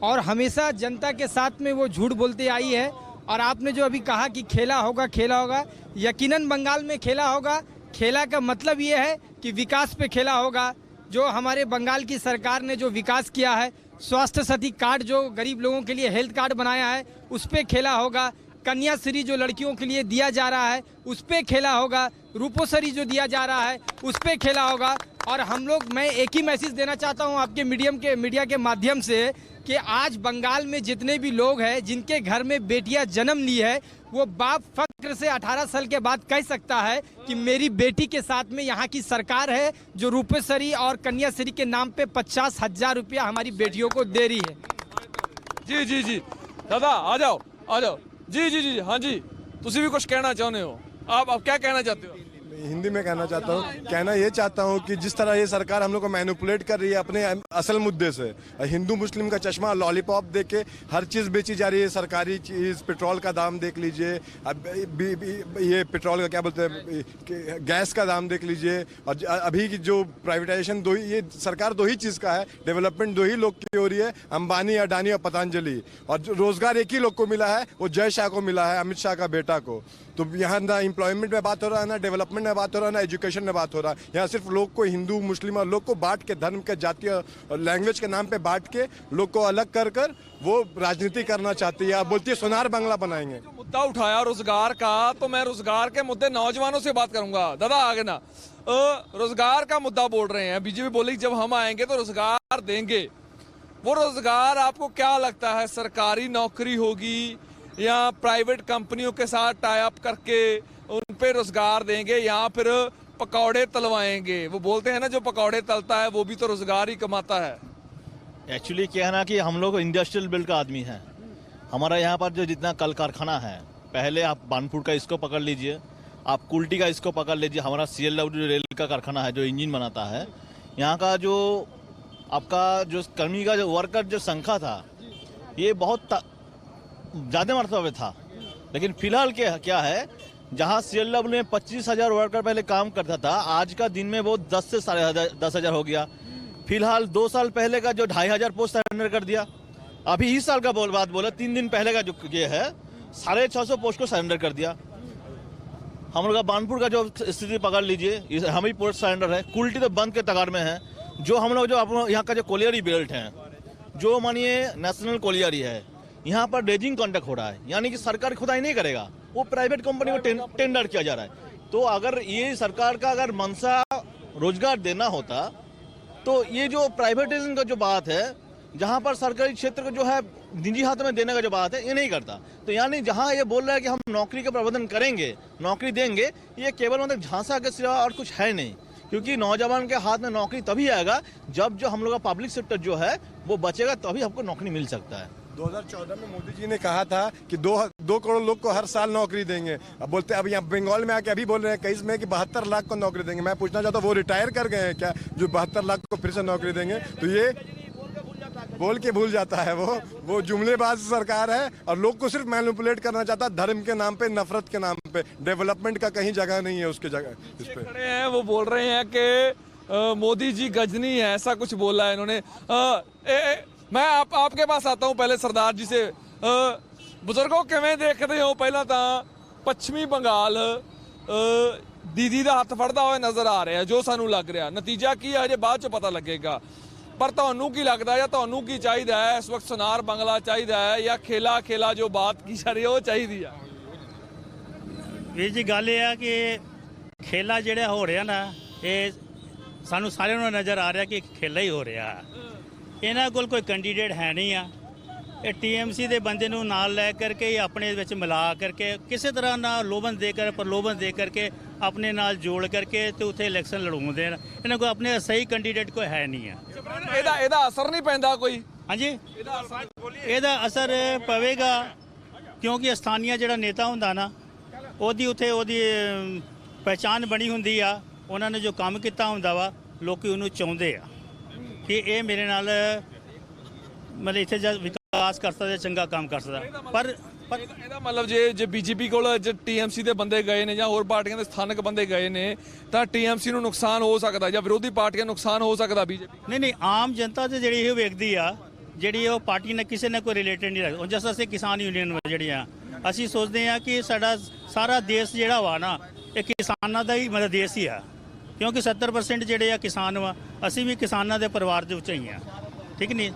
और हमेशा जनता के साथ में वो झूठ बोलते आई है। और आपने जो अभी कहा कि खेला होगा, यकीनन बंगाल में खेला होगा। खेला का मतलब ये है कि विकास पे खेला होगा। जो हमारे बंगाल की सरकार ने जो विकास किया है, स्वास्थ्य साथी कार्ड जो गरीब लोगों के लिए हेल्थ कार्ड बनाया है, उस पे खेला होगा। कन्याश्री जो लड़कियों के लिए दिया जा रहा है, उस पे खेला होगा। रूपोश्री जो दिया जा रहा है, उस पे खेला होगा। और हम लोग, मैं एक ही मैसेज देना चाहता हूं आपके मीडिया के माध्यम से कि आज बंगाल में जितने भी लोग हैं जिनके घर में बेटियां जन्म ली है, वो बाप फक्र से 18 साल के बाद कह सकता है कि मेरी बेटी के साथ में यहाँ की सरकार है जो रूपेश्वरी और कन्याश्री के नाम पे 50,000 रुपया हमारी बेटियों को दे रही है। जी जी जी दादा आ जाओ जी जी जी हाँ जी, तुसी भी कुछ कहना चाहते हो? आप क्या कहना चाहते हो? हिंदी में कहना चाहता हूँ, कहना ये चाहता हूँ कि जिस तरह ये सरकार हम लोग को मैनिपुलेट कर रही है अपने असल मुद्दे से, हिंदू मुस्लिम का चश्मा, लॉलीपॉप दे के हर चीज़ बेची जा रही है, सरकारी चीज़, पेट्रोल का दाम देख लीजिए, अब ये पेट्रोल का क्या बोलते हैं, गैस का दाम देख लीजिए, और अभी की जो प्राइवेटाइजेशन ये सरकार दो ही चीज़ का है, डेवलपमेंट दो ही लोग की हो रही है, अंबानी, अडानी और पतंजलि, और जो रोजगार एक ही लोग को मिला है, वो जय शाह को मिला है, अमित शाह का बेटा को। तो यहाँ ना एम्प्लॉयमेंट में बात हो रहा है, ना डेवलपमेंट एम्प्लॉयमेंट में बात हो रहा है, ना एजुकेशन में बात हो रहा है। यहाँ सिर्फ लोग को हिंदू मुस्लिम और लोग को बांट के, धर्म के, जातीय और लैंग्वेज के नाम पे बांट के लोग को अलग कर कर वो राजनीति करना चाहती है। आप बोलती है सोनार बांग्ला बनाएंगे। जो मुद्दा उठाया रोजगार का, तो मैं रोजगार के मुद्दे नौजवानों से बात करूंगा। दादा आगे ना, रोजगार का मुद्दा बोल रहे हैं, बीजेपी बोली जब हम आएंगे तो रोजगार देंगे। वो रोजगार आपको क्या लगता है, सरकारी नौकरी होगी या प्राइवेट कंपनियों के साथ टाई अप करके उन पे रोजगार देंगे, या फिर पकौड़े तलवाएंगे? वो बोलते हैं ना, जो पकौड़े तलता है वो भी तो रोजगार ही कमाता है। एक्चुअली क्या है ना कि हम लोग इंडस्ट्रियल बिल्ड का आदमी हैं। हमारा यहाँ पर जो जितना कल कारखाना है, पहले आप बानपुर का इसको पकड़ लीजिए, आप कुल्टी का इसको पकड़ लीजिए, हमारा CLW रेल का कारखाना है जो इंजन बनाता है। यहाँ का जो आपका जो कर्मी का जो वर्कर जो संख्या था, ये बहुत ज़्यादा मात्रा में था। लेकिन फिलहाल क्या है, जहाँ CLW में 25,000 वर्कर पहले काम करता था, आज का दिन में वो 10 से 10,500 हो गया। फिलहाल 2 साल पहले का जो 2,500 पोस्ट सरेंडर कर दिया। अभी इस साल का बात बोला, 3 दिन पहले का जो ये है 650 पोस्ट को सरेंडर कर दिया। हम लोग का बानपुर का जो स्थिति पकड़ लीजिए, हम ही पोस्ट सरेंडर है। कुल्टी तो बंद के तगार में है। जो हम लोग जो यहाँ का जो कोलियरी बेल्ट है, जो मानिए नेशनल कोलियरी है, यहाँ पर ड्रेजिंग कॉन्ट्रैक्ट हो रहा है, यानी कि सरकार खुदाई नहीं करेगा, वो प्राइवेट कंपनी को टेंडर किया जा रहा है। तो अगर ये सरकार का अगर मंशा रोजगार देना होता, तो ये जो प्राइवेटाइजेशन का जो बात है, जहाँ पर सरकारी क्षेत्र को जो है निजी हाथों में देने का जो बात है, ये नहीं करता। तो यानी जहाँ ये बोल रहा है कि हम नौकरी का प्रबंधन करेंगे, नौकरी देंगे, ये केवल मतलब झांसा के सिवा और कुछ है नहीं। क्योंकि नौजवान के हाथ में नौकरी तभी आएगा जब जो हम लोग का पब्लिक सेक्टर जो है वो बचेगा, तभी हमको नौकरी मिल सकता है। 2014 में मोदी जी ने कहा था कि 2 करोड़ लोग को हर साल नौकरी देंगे। अब बोलते अब यहाँ बंगाल में आके अभी बोल रहे हैं कई में कि 72 लाख को नौकरी देंगे। मैं पूछना चाहता हूँ, वो रिटायर कर गए हैं क्या जो 72 लाख को फिर से नौकरी देंगे? तो ये बोल के भूल जाता है, वो जुमलेबाज सरकार है और लोग को सिर्फ मैनिपुलेट करना चाहता है, धर्म के नाम पे, नफरत के नाम पे। डेवलपमेंट का कहीं जगह नहीं है उसके जगह इस पे। खड़े हैं, वो बोल रहे हैं कि मोदी जी गजनी है, ऐसा कुछ बोला है इन्होंने। मैं आपके पास आता हूं पहले सरदार जी से। बुजुर्गों किवें देखते हो? पहला तो पश्चिमी बंगाल दीदी का हथ फड़दा हुआ नजर आ रहा है, जो सानू लग रहा। नतीजा की है अजे बाद च पता लगेगा। पर ਤੁਹਾਨੂੰ ਕੀ ਲੱਗਦਾ ਜਾਂ ਤੁਹਾਨੂੰ ਕੀ ਚਾਹੀਦਾ ਹੈ ਇਸ ਵਕਤ? ਸੁਨਾਰ ਬੰਗਲਾ ਚਾਹੀਦਾ ਹੈ ਜਾਂ ਖੇਲਾ ਜੋ ਬਾਤ ਕੀ ਜਾ ਰਹੀ ਹੈ ਉਹ ਚਾਹੀਦੀ ਆ? ਵੀਰ ਜੀ ਗੱਲ ਇਹ ਆ ਕਿ ਖੇਲਾ ਜਿਹੜਾ ਹੋ ਰਿਹਾ ਨਾ, ਇਹ ਸਾਨੂੰ ਸਾਰਿਆਂ ਨੂੰ ਨਜ਼ਰ ਆ ਰਿਹਾ ਕਿ ਖੇਲਾ ਹੀ ਹੋ ਰਿਹਾ। ਇਹਨਾਂ ਕੋਲ ਕੋਈ ਕੈਂਡੀਡੇਟ ਹੈ ਨਹੀਂ ਆ। ਇਹ TMC ਦੇ ਬੰਦੇ ਨੂੰ ਨਾਲ ਲੈ ਕਰਕੇ ਆਪਣੇ ਵਿੱਚ ਮਿਲਾ ਕਰਕੇ ਕਿਸੇ ਤਰ੍ਹਾਂ ਨਾਲ ਪ੍ਰਲੋਭਨ ਦੇ ਕਰਕੇ ਆਪਣੇ ਨਾਲ ਜੋੜ ਕਰਕੇ ਤੇ ਉੱਥੇ ਇਲੈਕਸ਼ਨ ਲੜਾਉਂਦੇ ਨੇ। ਇਹਨਾਂ ਕੋਲ ਆਪਣੇ ਸਹੀ ਕੈਂਡੀਡੇਟ ਕੋਈ ਹੈ ਨਹੀਂ ਆ। ਇਹਦਾ ਅਸਰ ਨਹੀਂ ਪੈਂਦਾ ਕੋਈ? ਹਾਂਜੀ, ਇਹਦਾ ਅਸਰ ਪਵੇਗਾ ਕਿਉਂਕਿ ਸਥਾਨੀय ਜਿਹੜਾ ਨੇਤਾ ਹੁੰਦਾ ਨਾ, ਉਹਦੀ ਪਹਿਚਾਣ ਬਣੀ ਹੁੰਦੀ ਆ। ਉਹਨਾਂ ਨੇ ਜੋ ਕੰਮ ਕੀਤਾ ਹੁੰਦਾ ਵਾ, ਲੋਕੀ ਉਹਨੂੰ ਚਾਹੁੰਦੇ ਆ ਕਿ ਇਹ ਮੇਰੇ ਨਾਲ ਮਤਲਬ ਇੱਥੇ ਜਦ ਵਿਕਾਸ ਕਰ ਸਕਦਾ, ਚੰਗਾ ਕੰਮ ਕਰ ਸਕਦਾ। ਪਰ ਇਹਦਾ ਮਤਲਬ ਜੇ BJP ਕੋਲ TMC ਦੇ ਬੰਦੇ ਗਏ ਨੇ ਜਾਂ ਹੋਰ ਪਾਰਟੀਆਂ ਦੇ ਸਥਾਨਕ ਬੰਦੇ ਗਏ ਨੇ ਤਾਂ TMC ਨੂੰ ਨੁਕਸਾਨ ਹੋ ਸਕਦਾ ਜਾਂ ਵਿਰੋਧੀ ਪਾਰਟੀਆਂ ਨੂੰ ਨੁਕਸਾਨ ਹੋ ਸਕਦਾ BJP? ਨਹੀਂ, ਆਮ ਜਨਤਾ ਤੇ ਜਿਹੜੀ ਇਹ ਵੇਖਦੀ ਆ, ਜਿਹੜੀ ਉਹ ਪਾਰਟੀ ਨਾਲ ਕਿਸੇ ਨਾਲ ਕੋਈ ਰਿਲੇਟਡ ਨਹੀਂ ਰੱਖਦਾ। ਜਿਸ ਅਸੀਂ ਕਿਸਾਨ ਯੂਨੀਅਨ ਜਿਹੜੀਆਂ ਅਸੀਂ ਸੋਚਦੇ ਆ ਕਿ ਸਾਡਾ ਸਾਰਾ ਦੇਸ਼ ਜਿਹੜਾ ਵਾ ਨਾ, ਇਹ ਕਿਸਾਨਾਂ ਦਾ ਹੀ ਮਤਲਬ ਦੇਸ਼ ਹੀ ਆ। ਕਿਉਂਕਿ 70% ਜਿਹੜੇ ਆ ਕਿਸਾਨ ਵਾ, ਅਸੀਂ ਵੀ ਕਿਸਾਨਾਂ ਦੇ ਪਰਿਵਾਰ ਦੇ ਵਿੱਚੋਂ ਹੀ ਆ। ਠੀਕ ਨਹੀਂ,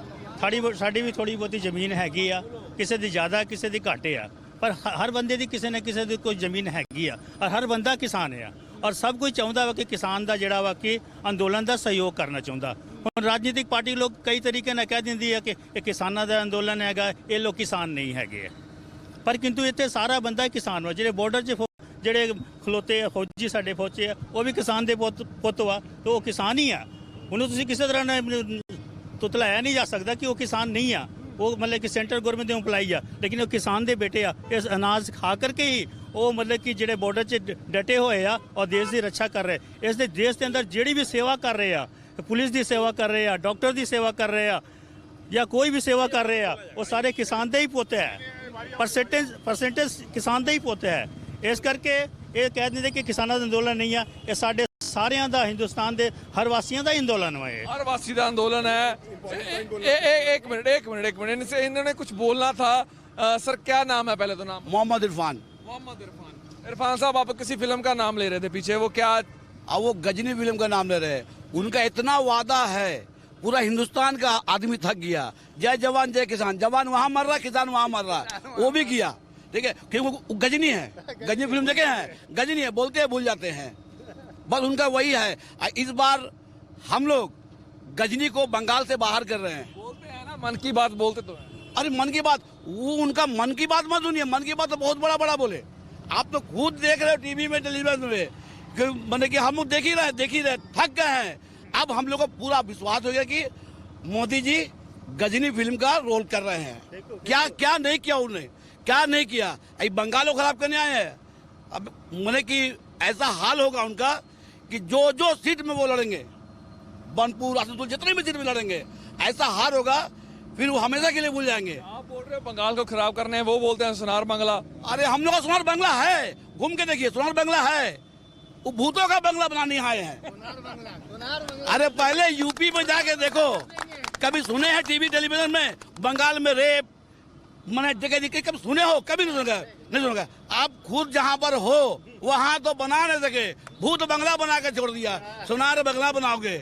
ਸਾਡੀ ਵੀ ਥੋੜੀ ਬਹੁਤੀ ਜ਼ਮੀਨ ਹੈਗੀ ਆ, ਕਿਸੇ ਦੀ ਜ਼ਿਆਦਾ ਕਿਸੇ ਦੀ ਘੱਟ ਆ, ਪਰ ਹਰ ਬੰਦੇ ਦੀ ਕਿਸੇ ਨਾ ਕਿਸੇ ਦੀ ਕੋਈ ਜ਼ਮੀਨ ਹੈਗੀ ਆ ਔਰ ਹਰ ਬੰਦਾ ਕਿਸਾਨ ਆ। ਔਰ ਸਭ ਕੁਝ ਚਾਹੁੰਦਾ ਵਾ ਕਿ ਕਿਸਾਨ ਦਾ ਜਿਹੜਾ ਵਾ ਕਿ ਅੰਦੋਲਨ ਦਾ ਸਹਿਯੋਗ ਕਰਨਾ ਚਾਹੁੰਦਾ। ਹੁਣ ਰਾਜਨੀਤਿਕ ਪਾਰਟੀ ਲੋਕ ਕਈ ਤਰੀਕੇ ਨਾਲ ਕਹਿ ਦਿੰਦੀ ਆ ਕਿ ਇਹ ਕਿਸਾਨਾਂ ਦਾ ਅੰਦੋਲਨ ਹੈਗਾ, ਇਹ ਲੋਕ ਕਿਸਾਨ ਨਹੀਂ ਹੈਗੇ। ਪਰ ਕਿੰਤੂ ਇੱਥੇ ਸਾਰਾ ਬੰਦਾ ਕਿਸਾਨ ਵਾ। ਜਿਹੜੇ ਬਾਰਡਰ 'ਚ ਜਿਹੜੇ ਖਲੋਤੇ ਆ ਫੌਜੀ, ਸਾਡੇ ਫੌਜੀ ਆ, ਉਹ ਵੀ ਕਿਸਾਨ ਦੇ ਪੁੱਤ ਵਾ, ਤੇ ਉਹ ਕਿਸਾਨ ਹੀ ਆ। ਉਹਨੂੰ ਤੁਸੀਂ ਕਿਸੇ ਤਰ੍ਹਾਂ ਨਾਲ ਤੁਤਲਾਇਆ ਨਹੀਂ ਜਾ ਸਕਦਾ ਕਿ ਉਹ ਕਿਸਾਨ ਨਹੀਂ ਆ। ਉਹ ਮਤਲਬ ਕਿ ਸੈਂਟਰ ਗਵਰਨਮੈਂਟ ਦੇ ਇੰਪਲਾਈ ਆ, ਲੇਕਿਨ ਉਹ ਕਿਸਾਨ ਦੇ ਬੇਟੇ ਆ। ਇਸ ਅਨਾਜ ਖਾ ਕਰਕੇ ਹੀ ਉਹ ਮਤਲਬ ਕਿ ਜਿਹੜੇ ਬਾਰਡਰ 'ਚ ਡਟੇ ਹੋਏ ਆ ਔਰ ਦੇਸ਼ ਦੀ ਰੱਖਿਆ ਕਰ ਰਹੇ। ਇਸ ਦੇ ਦੇਸ਼ ਦੇ ਅੰਦਰ ਜਿਹੜੀ ਵੀ ਸੇਵਾ ਕਰ ਰਹੇ ਆ, ਪੁਲਿਸ ਦੀ ਸੇਵਾ ਕਰ ਰਹੇ ਆ, ਡਾਕਟਰ ਦੀ ਸੇਵਾ ਕਰ ਰਹੇ ਆ, ਜਾਂ ਕੋਈ ਵੀ ਸੇਵਾ ਕਰ ਰਹੇ ਆ, ਉਹ ਸਾਰੇ ਕਿਸਾਨ ਦੇ ਹੀ ਪੁੱਤ ਹੈ। ਪਰਸੈਂਟੇਜ ਕਿਸਾਨ ਦੇ ਹੀ ਪੁੱਤ ਹੈ। ਇਸ ਕਰਕੇ ਇਹ ਕਹਿ ਦਿੰਦੇ ਕਿ ਕਿਸਾਨਾਂ ਦਾ ਅੰਦੋਲਨ ਨਹੀਂ ਆ। ਇਹ ਸਾਡੇ ਸਾਰਿਆਂ ਦਾ, ਹਿੰਦੁਸਤਾਨ ਦੇ ਹਰ ਵਾਸੀਆਂ ਦਾ ਅੰਦੋलन है। हर वासी का आंदोलन है। एक मिनट इन्होंने कुछ बोलना था। सर क्या नाम है? पहले तो नाम मोहम्मद इरफान। मोहम्मद इरफान, इरफान साहब, आप किसी फिल्म का नाम ले रहे थे पीछे, वो क्या? अब वो गजनी फिल्म का नाम ले रहे हैं। उनका इतना वादा है, पूरा हिंदुस्तान का आदमी थक गया। जय जवान जय किसान, जवान वहां मर रहा, किसान वहां मर रहा, वो भी किया, ठीक है, क्योंकि वो गजनी है। गजनी फिल्म देखे हैं? गजनी है, बोलते हैं भूल जाते हैं, बस उनका वही है। इस बार हम लोग गजनी को बंगाल से बाहर कर रहे हैं। बोलते हैं ना, मन की बात बोलते तो हैं। अरे मन की बात, वो उनका मन की बात मत सुनिए, मन की बात तो बहुत बड़ा बड़ा बोले। आप तो खुद देख रहे हो टीवी में, टेलीविजन में, मैंने कि हम लोग देख ही रहे, थक गए हैं। अब हम लोग को पूरा विश्वास हो गया कि मोदी जी गजनी फिल्म का रोल कर रहे हैं। क्या क्या नहीं किया उन्होंने, क्या नहीं किया। अभी बंगाल को खराब करने आए हैं। अब मैंने कि ऐसा हाल होगा उनका कि जो जो सीट में वो लड़ेंगे, बनपुर, आसनसोल, जितने भी सीट में लड़ेंगे, ऐसा हार होगा, फिर वो हमेशा के लिए भूल जाएंगे। आप बोल रहे हो बंगाल को खराब करने हैं, वो बोलते हैं सोनार बंगला। अरे हम लोग का सोनार बंगला है, घूम के देखिए, सोनार बंगला है। वो भूतों का बंगला बनाने आए हैं। अरे पहले यूपी में जाके देखो, कभी सुने हैं टीवी टेलीविजन में बंगाल में रेप, मैंने जगह कभी सुने हो? कभी नहीं सुनोगे। आप खुद जहाँ पर हो वहाँ तो बना नहीं सके, भूत बंगला बना के छोड़ दिया, सोनार बंगला बनाओगे।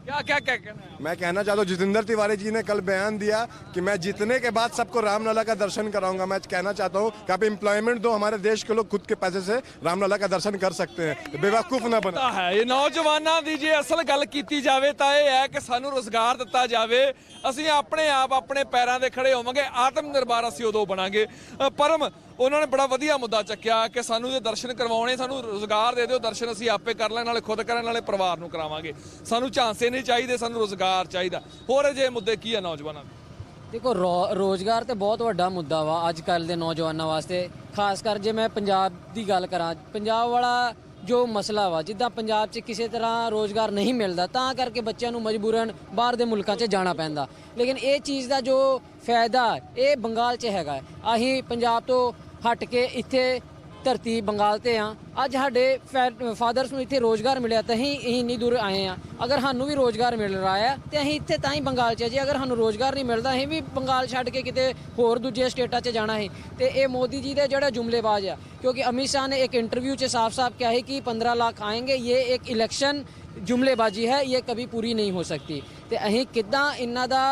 क्या क्या क्या कहना है? मैं कहना चाहता हूँ, जितेंद्र तिवारी जी ने कल बयान दिया कि मैं जीतने के बाद सबको रामलला का दर्शन कराऊंगा। मैं कहना चाहता हूँ कि आप एम्प्लॉयमेंट दो, हमारे देश के लोग खुद के पैसे से रामलला का दर्शन कर सकते हैं, बेवकूफ ना बना है। ये नौजवानों ਦੀ ਜੇ ਅਸਲ ਗੱਲ ਕੀਤੀ ਜਾਵੇ ਤਾਂ ਇਹ ਹੈ ਕਿ ਸਾਨੂੰ ਰੋਜ਼ਗਾਰ ਦਿੱਤਾ ਜਾਵੇ, ਅਸੀਂ ਆਪਣੇ ਆਪ ਆਪਣੇ ਪੈਰਾਂ ਤੇ ਖੜੇ ਹੋਵਾਂਗੇ, ਆਤਮ ਨਿਰਭਰ ਅਸੀਂ ਉਦੋਂ ਬਣਾਂਗੇ। ਪਰਮ ਉਹਨਾਂ ਨੇ ਬੜਾ ਵਧੀਆ ਮੁੱਦਾ ਚੱਕਿਆ ਕਿ ਸਾਨੂੰ ਇਹ ਦਰਸ਼ਨ ਕਰਵਾਉਣੇ, ਸਾਨੂੰ ਰੋਜ਼ਗਾਰ ਦੇ ਦਿਓ, ਦਰਸ਼ਨ ਅਸੀਂ ਆਪੇ ਕਰ ਲੈਣ, ਨਾਲੇ ਖੁਦ ਕਰਨ, ਨਾਲੇ ਪਰਿਵਾਰ ਨੂੰ ਕਰਾਵਾਂਗੇ। ਸਾਨੂੰ ਝਾਂਸੇ ਨਹੀਂ ਚਾਹੀਦੇ, ਸਾਨੂੰ ਰੋਜ਼ਗਾਰ ਚਾਹੀਦਾ। ਹੋਰ ਅਜਿਹੇ ਮੁੱਦੇ ਕੀ ਆ ਨੌਜਵਾਨਾਂ ਦੇ? ਦੇਖੋ ਰੋਜ਼ਗਾਰ ਤੇ ਬਹੁਤ ਵੱਡਾ ਮੁੱਦਾ ਵਾ ਅੱਜ ਕੱਲ੍ਹ ਦੇ ਨੌਜਵਾਨਾਂ ਵਾਸਤੇ, ਖਾਸ ਕਰ ਜੇ ਮੈਂ ਪੰਜਾਬ ਦੀ ਗੱਲ ਕਰਾਂ। ਪੰਜਾਬ ਵਾਲਾ ਜੋ ਮਸਲਾ ਵਾ, ਜਿੱਦਾਂ ਪੰਜਾਬ 'ਚ ਕਿਸੇ ਤਰ੍ਹਾਂ ਰੋਜ਼ਗਾਰ ਨਹੀਂ ਮਿਲਦਾ, ਤਾਂ ਕਰਕੇ ਬੱਚਿਆਂ ਨੂੰ ਮਜਬੂਰਨ ਬਾਹਰ ਦੇ ਮੁਲਕਾਂ 'ਚ ਜਾਣਾ ਪੈਂਦਾ। ਲੇਕਿਨ ਇਹ ਚੀਜ਼ ਦਾ ਜੋ ਫਾਇਦਾ ਇਹ ਬੰਗਾਲ 'ਚ ਹੈਗਾ। ਅਸੀਂ ਪੰਜਾਬ ਤੋਂ ਹਟ ਕੇ ਇੱਥੇ ਧਰਤੀ ਬੰਗਾਲ ਤੇ ਆ, ਅੱਜ ਸਾਡੇ ਫਾਦਰਸ ਨੂੰ ਇੱਥੇ ਰੋਜ਼ਗਾਰ ਮਿਲਿਆ ਤਾਂ ਅਸੀਂ ਇੰਨੀ ਦੂਰ ਆਏ ਆ। ਅਗਰ ਸਾਨੂੰ ਵੀ ਰੋਜ਼ਗਾਰ ਮਿਲ ਰਿਹਾ ਹੈ ਤੇ ਅਸੀਂ ਇੱਥੇ ਤਾਂ ਹੀ ਬੰਗਾਲ 'ਚ, ਜੇ ਅਗਰ ਸਾਨੂੰ ਰੋਜ਼ਗਾਰ ਨਹੀਂ ਮਿਲਦਾ ਅਸੀਂ ਵੀ ਬੰਗਾਲ ਛੱਡ ਕੇ ਕਿਤੇ ਹੋਰ ਦੂਜੇ ਸਟੇਟਾਂ 'ਚ ਜਾਣਾ ਹੈ। ਤੇ ਇਹ ਮੋਦੀ ਜੀ ਦੇ ਜਿਹੜਾ ਜੁਮਲੇਬਾਜ਼ ਆ, ਕਿਉਂਕਿ ਅਮਿਤ ਸ਼ਾਹ ਨੇ ਇੱਕ ਇੰਟਰव्यू 'ਚ ਸਾਫ਼-ਸਾਫ਼ ਕਿਹਾ ਹੈ ਕਿ 15 ਲੱਖ ਆएंगे। ਇਹ ਇੱਕ ਇਲੈਕਸ਼ਨ ਜੁਮਲੇਬਾਜ਼ੀ ਹੈ, ਇਹ ਕभी पूरी नहीं हो सकती। ਤੇ ਅਸੀਂ ਕਿੱਦਾਂ ਇਹਨਾਂ ਦਾ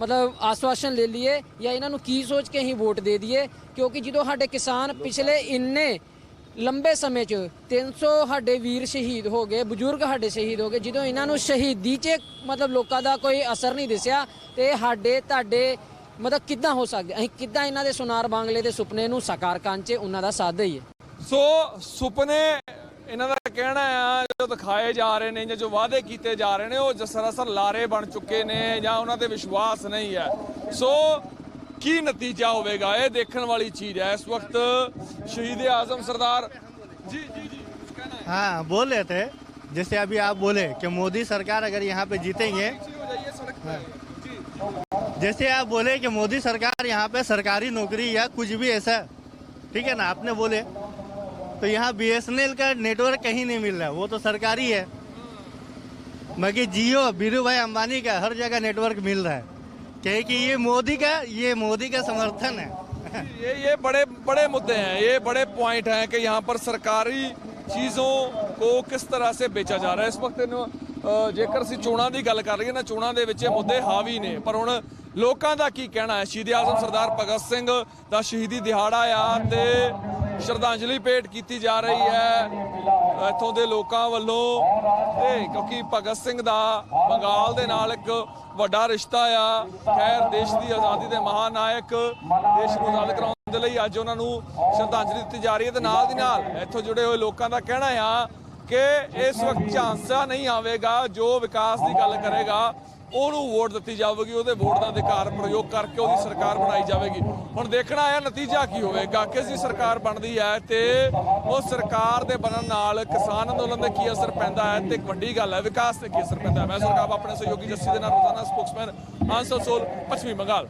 मतलब आश्वासन ले लिए या इन्हों की सोच के ही वोट दे दिए, क्योंकि जो साढ़े किसान पिछले इन्ने लंबे समय 300 साढ़े वीर शहीद हो गए, बजुर्ग साढ़े शहीद हो गए, जो इन्हों शहीदी च मतलब लोगों का कोई असर नहीं दिसया, तो साढ़े तुहाडे मतलब किद्दां हो सकते, असीं किद्दां इन्हां दे सोनार बांगले दे सुपने नूं साकार करन च उन्हां दा साथ दईए। ਸੋ ਸੁਪਨੇ ਇਹਨਾਂ ਦਾ ਕਹਿਣਾ ਆ ਜੋ ਦਿਖਾਏ ਜਾ ਰਹੇ ਨੇ ਜਾਂ ਜੋ ਵਾਅਦੇ ਕੀਤੇ ਜਾ ਰਹੇ ਨੇ ਉਹ ਸਰਾਸਰ ਲਾਰੇ ਬਣ ਚੁੱਕੇ ਨੇ ਜਾਂ ਉਹਨਾਂ ਤੇ ਵਿਸ਼ਵਾਸ ਨਹੀਂ ਹੈ। ਸੋ ਕੀ ਨਤੀਜਾ ਹੋਵੇਗਾ ਇਹ ਦੇਖਣ ਵਾਲੀ ਚੀਜ਼ ਹੈ। ਇਸ ਵਕਤ शहीद आजम सरदार जी जी जी कहना है। हाँ, बोल रहे थे जैसे अभी आप बोले कि मोदी सरकार अगर यहाँ पे जीतेंगे, जैसे आप बोले कि मोदी सरकार यहाँ पे सरकारी नौकरी या कुछ भी ऐसा, ठीक है ना, आपने बोले तो यहाँ BSNL का नेटवर्क कहीं नहीं मिल रहा, वो तो सरकारी है। बाकी जियो बीरू भाई अंबानी का हर जगह नेटवर्क मिल रहा है, क्योंकि ये मोदी का समर्थन है। ये बड़े बड़े मुद्दे हैं, ये बड़े पॉइंट हैं कि यहाँ पर सरकारी चीज़ों को किस तरह से बेचा जा रहा है। इस वक्त जेकर ਅਸੀਂ ਚੋਣਾਂ ਦੀ ਗੱਲ ਕਰ ਲਈਏ ਨਾ, ਚੋਣਾਂ ਦੇ ਵਿੱਚ ਇਹ ਮੁੱਦੇ ਹਾਵੀ ਨੇ, ਪਰ ਹੁਣ ਲੋਕਾਂ ਦਾ ਕੀ ਕਹਿਣਾ ਹੈ। ਸ਼ਹੀਦ ਆਜ਼ਮ ਸਰਦਾਰ ਭਗਤ ਸਿੰਘ ਦਾ ਸ਼ਹੀਦੀ ਦਿਹਾੜਾ ਆ ਤੇ ਸ਼ਰਧਾਂਜਲੀ ਭੇਟ ਕੀਤੀ ਜਾ ਰਹੀ ਹੈ ਇੱਥੋਂ ਦੇ ਲੋਕਾਂ ਵੱਲੋਂ, ਤੇ ਕਿਉਂਕਿ ਭਗਤ ਸਿੰਘ ਦਾ ਬੰਗਾਲ ਦੇ ਨਾਲ ਇੱਕ ਵੱਡਾ ਰਿਸ਼ਤਾ ਆ। ਖੈਰ ਦੇਸ਼ ਦੀ ਆਜ਼ਾਦੀ ਦੇ ਮਹਾਨਾਇਕ, ਦੇਸ਼ ਨੂੰ ਆਜ਼ਾਦ ਕਰਾਉਣ ਦੇ ਲਈ ਅੱਜ ਉਹਨਾਂ ਨੂੰ ਸ਼ਰਧਾਂਜਲੀ ਦਿੱਤੀ ਜਾ ਰਹੀ ਹੈ। ਤੇ ਨਾਲ ਦੀ ਨਾਲ ਇੱਥੋਂ ਜੁੜੇ ਹੋਏ ਲੋਕਾਂ ਦਾ ਕਹਿਣਾ ਆ ਕਿ ਇਸ ਵਕਤ ਝਾਂਸਾ ਨਹੀਂ ਆਵੇਗਾ, ਜੋ ਵਿਕਾਸ ਦੀ ਗੱਲ ਕਰੇਗਾ ਉਹਨੂੰ ਵੋਟ ਦਿੱਤੀ ਜਾਵੇਗੀ, ਉਹਦੇ ਵੋਟ ਦਾ ਅਧਿਕਾਰ ਪ੍ਰਯੋਗ ਕਰਕੇ ਉਹਦੀ ਸਰਕਾਰ ਬਣਾਈ ਜਾਵੇਗੀ। ਹੁਣ ਦੇਖਣਾ ਹੈ ਨਤੀਜਾ ਕੀ ਹੋਵੇਗਾ, ਕਿਸ ਦੀ ਸਰਕਾਰ ਬਣਦੀ ਹੈ ਤੇ ਉਹ ਸਰਕਾਰ ਦੇ ਬਣਨ ਨਾਲ ਕਿਸਾਨ ਅੰਦੋਲਨ ਤੇ ਕੀ ਅਸਰ ਪੈਂਦਾ ਹੈ, ਤੇ ਇੱਕ ਵੱਡੀ ਗੱਲ ਹੈ ਵਿਕਾਸ ਤੇ ਕੀ ਅਸਰ ਪੈਂਦਾ ਹੈ। ਮੈਂ ਸਰਕਾਰ ਆਪਣੇ ਸਹਿਯੋਗੀ ਜੱਸੀ ਦੇ ਨਾਲ ਰੋਜ਼ਾਨਾ ਸਪੋਕਸਮੈਨ ਆਨਸਰ ਸੋਲ, ਪੱਛਮੀ ਬੰਗਾਲ।